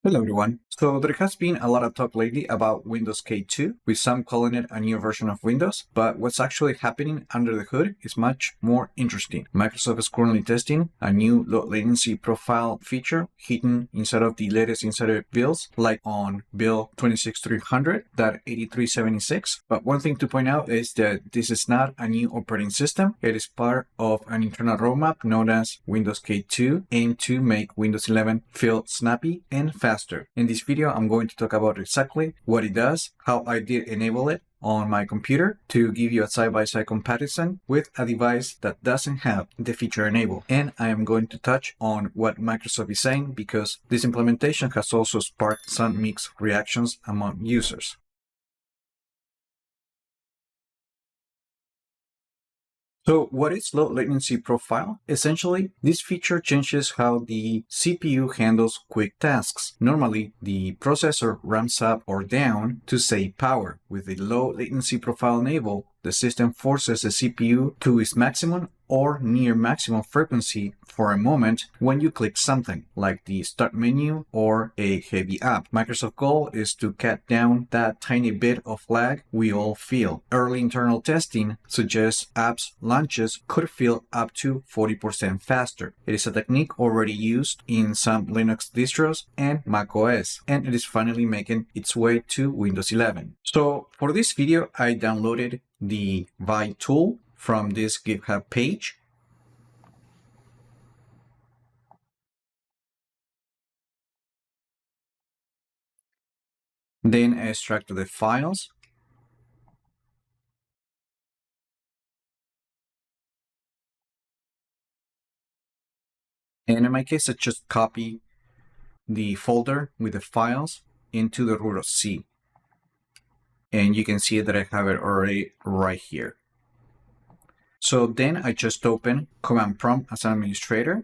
Hello everyone. So there has been a lot of talk lately about Windows K2, with some calling it a new version of Windows, but what's actually happening under the hood is much more interesting. Microsoft is currently testing a new low latency profile feature hidden inside of the latest insider builds, like on build 26300.8376. But one thing to point out is that this is not a new operating system. It is part of an internal roadmap known as Windows K2, aimed to make Windows 11 feel snappy and faster. In this video, I'm going to talk about exactly what it does, how I did enable it on my computer to give you a side-by-side comparison with a device that doesn't have the feature enabled. And I am going to touch on what Microsoft is saying because this implementation has also sparked some mixed reactions among users. So what is low latency profile? Essentially, this feature changes how the CPU handles quick tasks. Normally, the processor ramps up or down to save power. With the low latency profile enabled, the system forces the CPU to its maximum or near maximum frequency for a moment when you click something, like the start menu or a heavy app. Microsoft's goal is to cut down that tiny bit of lag we all feel. Early internal testing suggests apps launches could feel up to 40% faster. It is a technique already used in some Linux distros and macOS, and it is finally making its way to Windows 11. So for this video, I downloaded the Vi tool from this GitHub page. Then I extracted the files. And in my case, I just copy the folder with the files into the root of C. And you can see that I have it already right here. So then I just open Command Prompt as an administrator.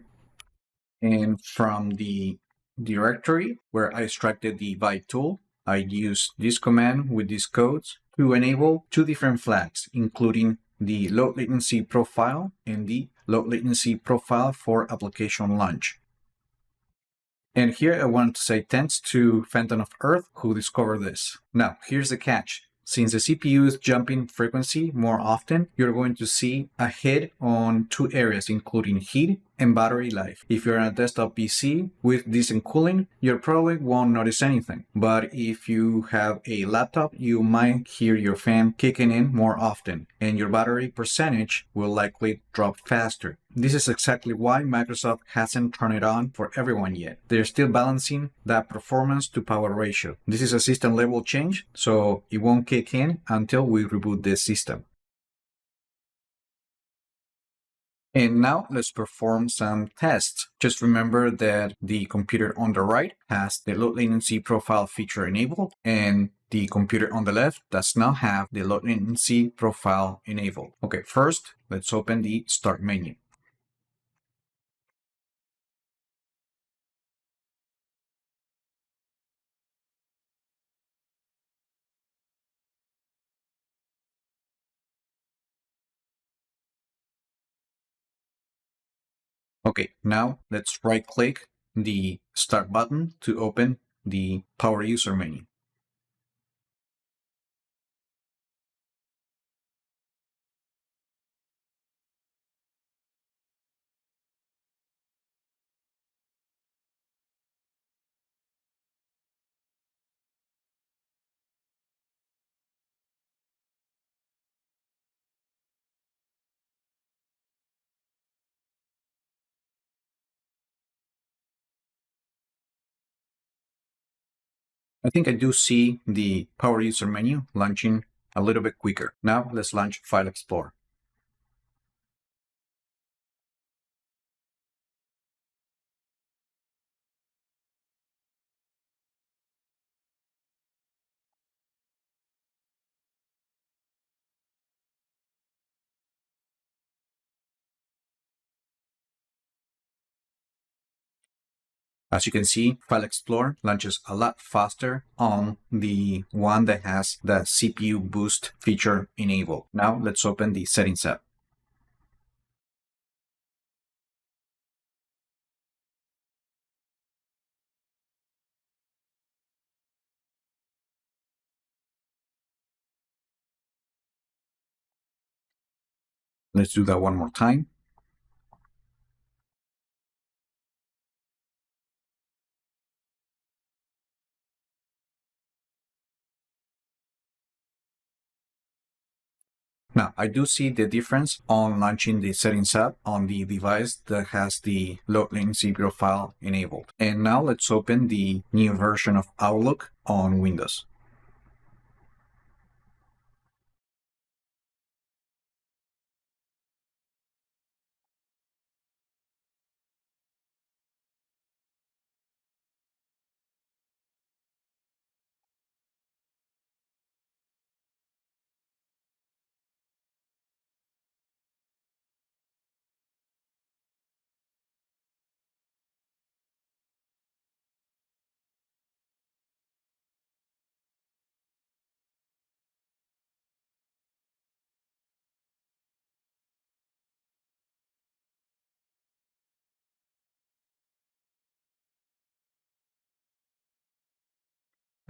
And from the directory where I extracted the Vi tool, I use this command with these codes to enable two different flags, including the low latency profile and the low latency profile for application launch. And here I want to say thanks to Phantom of Earth who discovered this. Now, here's the catch. Since the CPU is jumping frequency more often, you're going to see a hit on two areas, including heat and battery life. If you're on a desktop PC with decent cooling, you probably won't notice anything. But if you have a laptop, you might hear your fan kicking in more often, and your battery percentage will likely drop faster. This is exactly why Microsoft hasn't turned it on for everyone yet. They're still balancing that performance to power ratio. This is a system level change, so it won't kick in until we reboot this system. And now let's perform some tests. Just remember that the computer on the right has the low latency profile feature enabled, and the computer on the left does not have the low latency profile enabled. Okay, first, let's open the Start menu. Okay, now let's right-click the Start button to open the Power User menu. I think I do see the Power User menu launching a little bit quicker. Now let's launch File Explorer. As you can see, File Explorer launches a lot faster on the one that has the CPU boost feature enabled. Now let's open the Settings app. Let's do that one more time. Now, I do see the difference on launching the Settings app on the device that has the low latency profile enabled. And now let's open the new version of Outlook on Windows.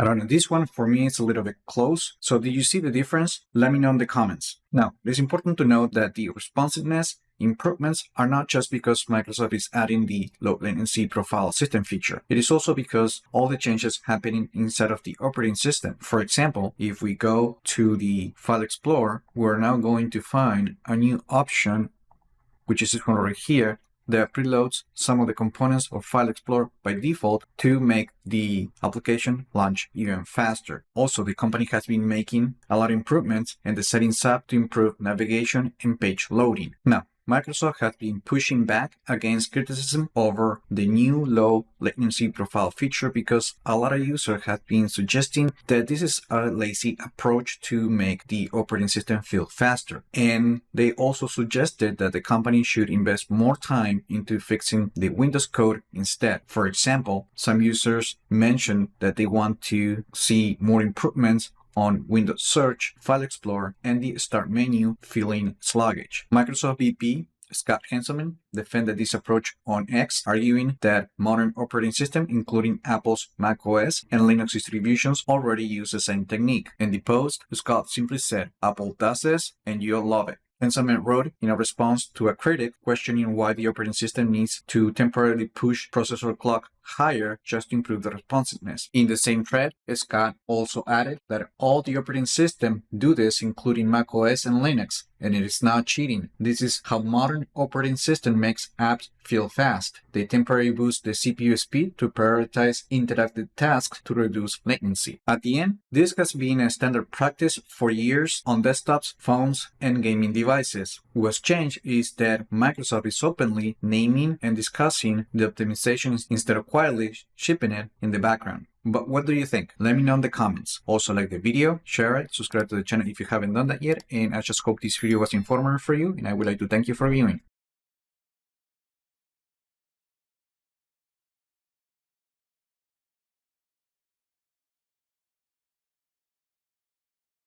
I don't know, this one for me is a little bit close. So did you see the difference? Let me know in the comments. Now, it's important to note that the responsiveness improvements are not just because Microsoft is adding the low latency profile system feature. It is also because all the changes happening inside of the operating system. For example, if we go to the File Explorer, we're now going to find a new option, which is this one right here, that preloads some of the components of File Explorer by default to make the application launch even faster. Also, the company has been making a lot of improvements in the Settings app to improve navigation and page loading. Now, Microsoft has been pushing back against criticism over the new low latency profile feature because a lot of users have been suggesting that this is a lazy approach to make the operating system feel faster. And they also suggested that the company should invest more time into fixing the Windows code instead. For example, some users mentioned that they want to see more improvements on Windows Search, File Explorer, and the Start menu feeling sluggish. Microsoft VP Scott Hanselman defended this approach on X, arguing that modern operating systems, including Apple's macOS and Linux distributions, already use the same technique. In the post, Scott simply said, "Apple does this, and you'll love it." Hanselman wrote in a response to a critic questioning why the operating system needs to temporarily push processor clock higher just to improve the responsiveness. In the same thread, Scott also added that all the operating systems do this, including macOS and Linux, and it is not cheating. This is how modern operating system makes apps feel fast. They temporarily boost the CPU speed to prioritize interactive tasks to reduce latency. At the end, this has been a standard practice for years on desktops, phones, and gaming devices. What's changed is that Microsoft is openly naming and discussing the optimizations instead of quietly shipping it in the background. But what do you think? Let me know in the comments. Also, like the video, share it, subscribe to the channel if you haven't done that yet, and I just hope this video was informative for you, and I would like to thank you for viewing.